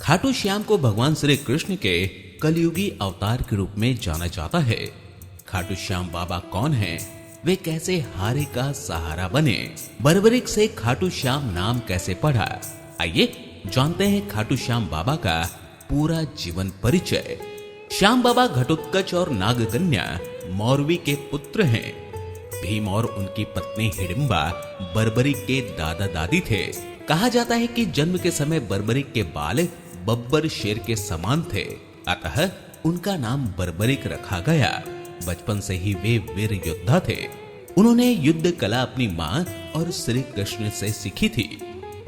खाटू श्याम को भगवान श्री कृष्ण के कलयुगी अवतार के रूप में जाना जाता है। खाटू श्याम बाबा कौन हैं? वे कैसे हारे का सहारा बने? बर्बरिक से खाटू श्याम नाम कैसे पड़ा? आइए जानते हैं खाटू श्याम बाबा का पूरा जीवन परिचय। श्याम बाबा घटोत्कच और नागकन्या मौरवी के पुत्र हैं। भीम और उनकी पत्नी हिडिंबा बर्बरिक के दादा दादी थे। कहा जाता है कि जन्म के समय बर्बरिक के बाल बब्बर शेर के समान थे, अतः उनका नाम बर्बरिक रखा गया। बचपन से ही वे वीर योद्धा थे। उन्होंने युद्ध कला अपनी मां और श्री कृष्ण से सीखी थी।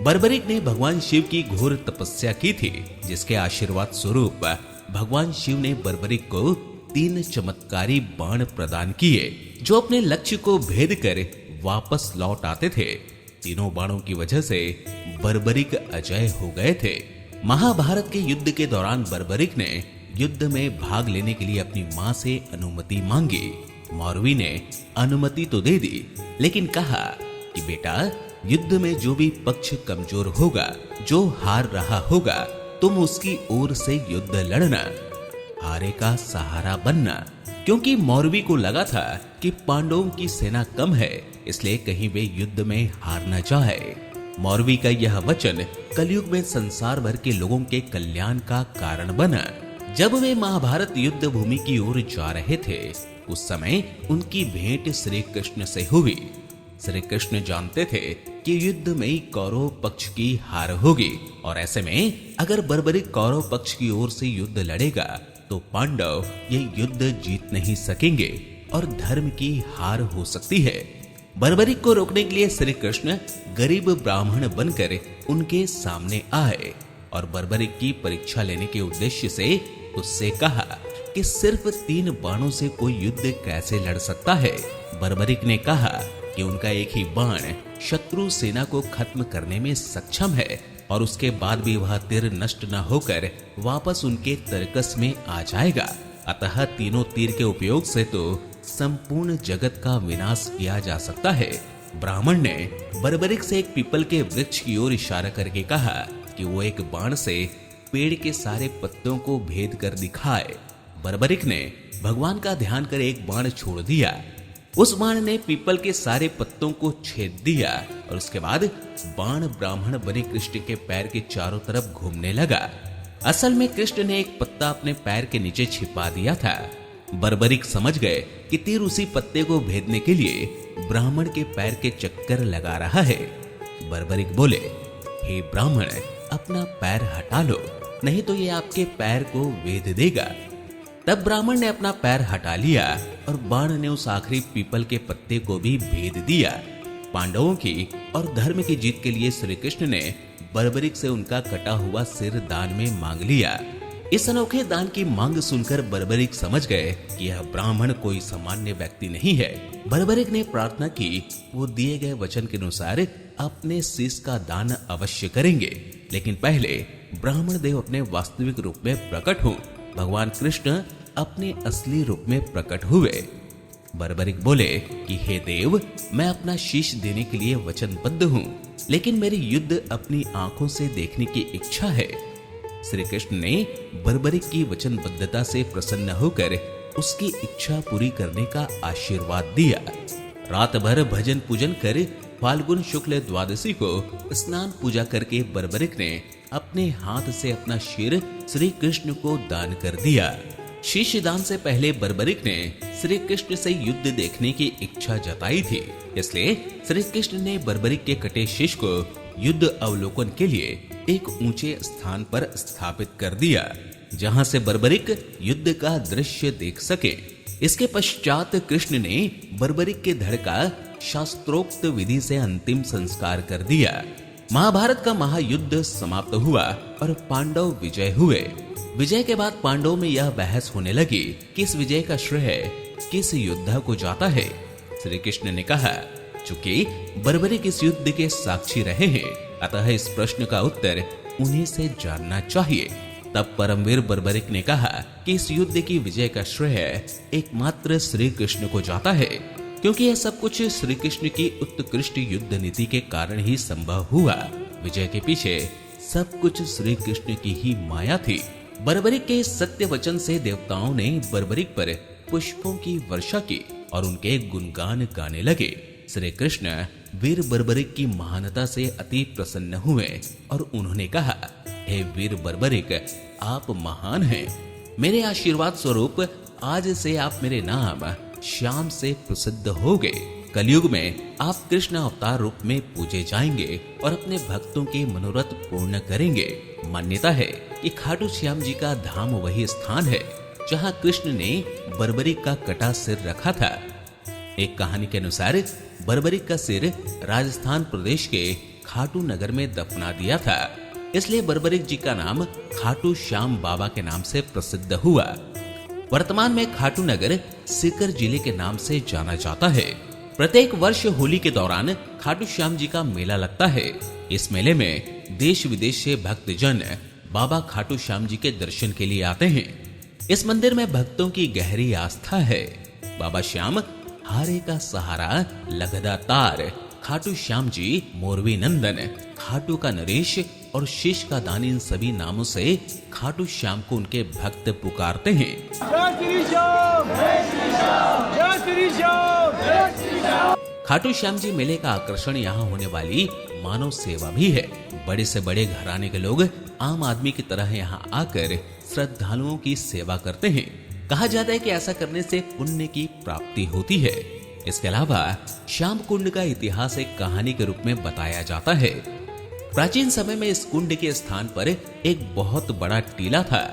बर्बरिक ने भगवान शिव की घोर तपस्या की थी, जिसके आशीर्वाद स्वरूप भगवान शिव ने बर्बरिक को 3 चमत्कारी बाण प्रदान किए, जो अपने लक्ष्य को भेद कर वापस लौट आते थे। तीनों बाणों की वजह से बर्बरिक अजय हो गए थे। महाभारत के युद्ध के दौरान बर्बरिक ने युद्ध में भाग लेने के लिए अपनी मां से अनुमति मांगी। मौरवी ने अनुमति तो दे दी, लेकिन कहा कि बेटा, युद्ध में जो भी पक्ष कमजोर होगा, जो हार रहा होगा, तुम उसकी ओर से युद्ध लड़ना, हारे का सहारा बनना। क्योंकि मौरवी को लगा था कि पांडवों की सेना कम है, इसलिए कहीं वे युद्ध में हार न जाए। मौरवी का यह वचन कलयुग में संसार भर के लोगों के कल्याण का कारण बना। जब वे महाभारत युद्ध भूमि की ओर जा रहे थे, उस समय उनकी भेंट श्री कृष्ण से हुई। श्री कृष्ण जानते थे कि युद्ध में कौरव पक्ष की हार होगी, और ऐसे में अगर बर्बरिक कौरव पक्ष की ओर से युद्ध लड़ेगा तो पांडव ये युद्ध जीत नहीं सकेंगे और धर्म की हार हो सकती है। बर्बरिक को रोकने के लिए श्री कृष्ण गरीब ब्राह्मण बनकर उनके सामने आए और बर्बरिक की परीक्षा लेने के उद्देश्य से उससे कहा कि सिर्फ 3 बाणों से कोई युद्ध कैसे लड़ सकता है। बर्बरिक ने कहा कि उनका एक ही बाण शत्रु सेना को खत्म करने में सक्षम है, और उसके बाद भी वह तीर नष्ट न होकर वापस उनके तरकस में आ जाएगा। अतः तीनों तीर के उपयोग से तो संपूर्ण जगत का विनाश किया जा सकता है। ब्राह्मण ने बर्बरिक से एक पीपल के वृक्ष की ओर इशारा करके कहा कि वो एक बाण से पेड़ के सारे पत्तों को भेद कर दिखाए। बर्बरिक ने भगवान का ध्यान कर एक बाण छोड़ दिया। उस बाण ने पीपल के सारे पत्तों को छेद दिया, और उसके बाद बाण ब्राह्मण बने कृष्ण के पैर के चारों तरफ घूमने लगा। असल में कृष्ण ने एक पत्ता अपने पैर के नीचे छिपा दिया था। बर्बरिक समझ गए कि तीर उसी पत्ते को भेदने के लिए ब्राह्मण के पैर के चक्कर लगा रहा है। बर्बरिक बोले, हे ब्राह्मण, अपना पैर हटा लो, नहीं तो ये आपके पैर को भेद देगा। तब ब्राह्मण ने अपना पैर हटा लिया और बाण ने उस आखिरी पीपल के पत्ते को भी भेद दिया। पांडवों की और धर्म की जीत के लिए श्री कृष्ण ने बर्बरिक से उनका कटा हुआ सिर दान में मांग लिया। इस अनोखे दान की मांग सुनकर बर्बरिक समझ गए कि यह ब्राह्मण कोई सामान्य व्यक्ति नहीं है। बर्बरिक ने प्रार्थना की वो दिए गए वचन के अनुसार अपने शीश का दान अवश्य करेंगे, लेकिन पहले ब्राह्मण देव अपने वास्तविक रूप में प्रकट हो। भगवान कृष्ण अपने असली रूप में प्रकट हुए। बर्बरिक बोले कि हे देव, मैं अपना शीश देने के लिए वचनबद्ध हूँ, लेकिन मेरी युद्ध अपनी आंखों से देखने की इच्छा है। श्री कृष्ण ने बर्बरिक की वचनबद्धता से प्रसन्न होकर उसकी इच्छा पूरी करने का आशीर्वाद दिया। रात भर भजन पूजन कर फाल्गुन शुक्ल द्वादशी को स्नान पूजा करके बर्बरिक ने अपने हाथ से अपना शीर श्री कृष्ण को दान कर दिया। शीश दान से पहले बर्बरिक ने श्री कृष्ण से युद्ध देखने की इच्छा जताई थी, इसलिए श्री कृष्ण ने बर्बरिक के कटे शीश को युद्ध अवलोकन के लिए एक ऊंचे स्थान पर स्थापित कर दिया, जहां से बर्बरिक युद्ध का दृश्य देख सके। इसके पश्चात कृष्ण ने बर्बरिक के धड़ का शास्त्रोक्त विधि से अंतिम संस्कार कर दिया। महाभारत का महायुद्ध समाप्त हुआ और पांडव विजय हुए। विजय के बाद पांडवों में यह बहस होने लगी कि इस विजय का श्रेय किस योद्धा को जाता है। श्री कृष्ण ने कहा, चूंकि बर्बरिक इस युद्ध के साक्षी रहे हैं, अतः इस प्रश्न का उत्तर उन्हीं से जानना चाहिए। तब परमवीर बर्बरिक ने कहा कि इस युद्ध की विजय का श्रेय एकमात्र श्री कृष्ण को जाता है, क्योंकि यह सब कुछ श्री कृष्ण की उत्कृष्ट युद्ध नीति के कारण ही संभव हुआ। विजय के पीछे सब कुछ श्री कृष्ण की ही माया थी। बर्बरिक के सत्य वचन से देवताओं ने बर्बरिक पर पुष्पों की वर्षा की और उनके गुणगान गाने लगे। श्री कृष्ण वीर बर्बरिक की महानता से अति प्रसन्न हुए और उन्होंने कहा, हे वीर बर्बरिक, आप महान हैं। मेरे आशीर्वाद स्वरूप आज से आप मेरे नाम श्याम से प्रसिद्ध हो गए। कलयुग में आप कृष्ण अवतार रूप में पूजे जाएंगे और अपने भक्तों के मनोरथ पूर्ण करेंगे। मान्यता है कि खाटू श्याम जी का धाम वही स्थान है जहां कृष्ण ने बर्बरिक का कटा सिर रखा था। एक कहानी के अनुसार बर्बरिक का सिर राजस्थान प्रदेश के खाटू नगर में दफना दिया था, इसलिए बर्बरिक जी का नाम खाटू श्याम बाबा के नाम से प्रसिद्ध हुआ। वर्तमान में खाटू नगर सीकर जिले के नाम से जाना जाता है। प्रत्येक वर्ष होली के दौरान खाटू श्याम जी का मेला लगता है। इस मेले में देश विदेश से भक्तजन बाबा खाटू श्याम जी के दर्शन के लिए आते हैं। इस मंदिर में भक्तों की गहरी आस्था है। बाबा श्याम, हारे का सहारा, लगदा तार, खाटू श्याम जी, मोरवी नंदन, खाटू का नरेश और शीश का दान, इन सभी नामों से खाटू श्याम को उनके भक्त पुकारते हैं। खाटू श्याम जी मेले का आकर्षण यहाँ होने वाली मानव सेवा भी है। बड़े से बड़े घराने के लोग आम आदमी की तरह यहाँ आकर श्रद्धालुओं की सेवा करते हैं। कहा जाता है कि ऐसा करने से पुण्य की प्राप्ति होती है। इसके अलावा श्याम कुंड का इतिहास एक कहानी के रूप में बताया जाता है। प्राचीन समय में इस कुंड के स्थान पर एक बहुत बड़ा टीला था।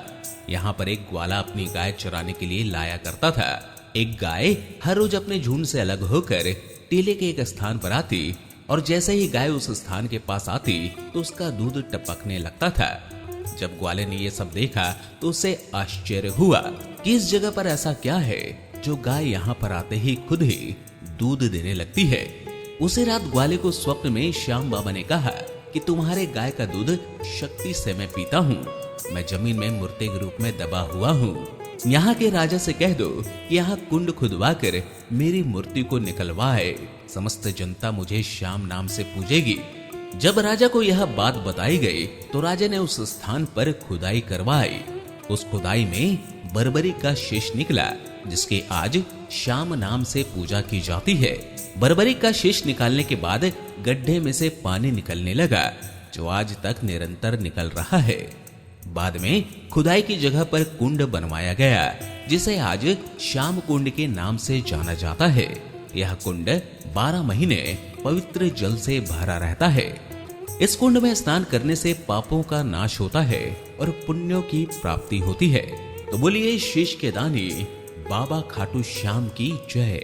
यहाँ पर एक ग्वाला अपनी गाय चराने के लिए लाया करता था। एक गाय हर रोज अपने झुंड से अलग होकर टीले के एक स्थान पर आती और जैसे ही गाय उस स्थान के पास आती तो उसका दूध टपकने लगता था। जब ग्वाले ने ये सब देखा तो उसे आश्चर्य हुआ कि इस जगह पर ऐसा क्या है जो गाय यहाँ पर आते ही खुद ही दूध देने लगती है। उसी रात ग्वाले को स्वप्न में श्याम बाबा ने कहा कि तुम्हारे गाय का दूध शक्ति से मैं पीता हूँ। मैं जमीन में मूर्ति के रूप में दबा हुआ हूँ। यहाँ के राजा से कह दो कि यहाँ कुंड खुदवा कर मेरी मूर्ति को निकलवाए। समस्त जनता मुझे श्याम नाम से पूजेगी। जब राजा को यह बात बताई गई तो राजा ने उस स्थान पर खुदाई करवाई। उस खुदाई में बर्बरिक का शेष निकला, जिसके आज श्याम नाम से पूजा की जाती है। बर्बरिक का शेष निकालने के बाद गड्ढे में से पानी निकलने लगा, जो आज तक निरंतर निकल रहा है। बाद में खुदाई की जगह पर कुंड बनवाया गया, जिसे आज श्याम कुंड के नाम से जाना जाता है। यह कुंड 12 महीने पवित्र जल से भरा रहता है। इस कुंड में स्नान करने से पापों का नाश होता है और पुण्यों की प्राप्ति होती है। तो बोलिए शीश के दानी बाबा खाटू श्याम की जय।